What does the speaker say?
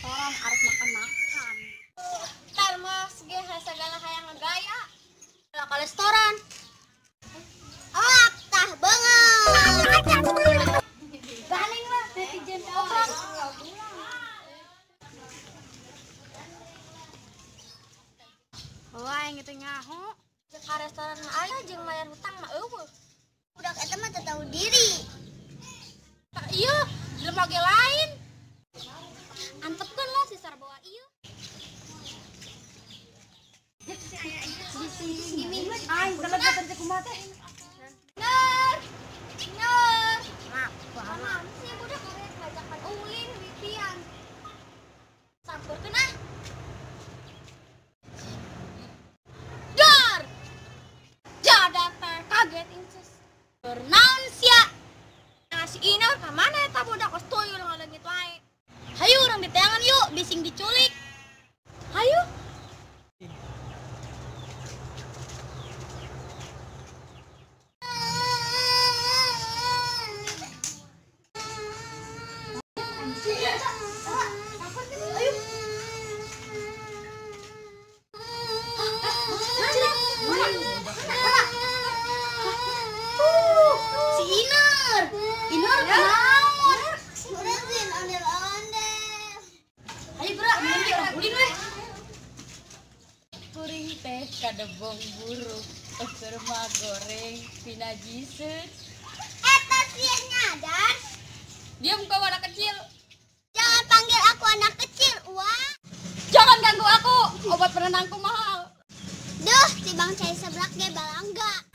restoran harus makan-makan. Termos ge segala hayang ngegaya. Kalau ke restoran. Oh, tah banget. Baling lah netizen orang. Wah, yang itu ngaho. Ke restoran aja jeung bayar hutang mah eueuh. Budak eta mah teu tahu diri. Iya, di lembaga lain. Antepkeun lah si sarboa ieu. Ai, kalau datang ke kumaha teh. Ner. Ner. Nah, sih budak karek ngajakan ulin bibian. Sampurkeun ah. Dar. Jada teh kaget inces. Bernaon sia? Ngasih ina ka mana eta budak kos tuyul ngaleungit wae. Hayu urang diteangan yuk, bising diculik. Hayu. Si Iner kenaon? Urazin ondel-ondel. Ayo gerak, mandi orang ulin weh. Kuring teh kadebong buruk, keur mah goreng pinajiseun. Eta sieun nyadar. Diam kau anak kecil. Jangan panggil aku anak kecil, Wah. Jangan ganggu aku. Obat penenangku mahal. Duh, si Bang Cai seblak ge balangga.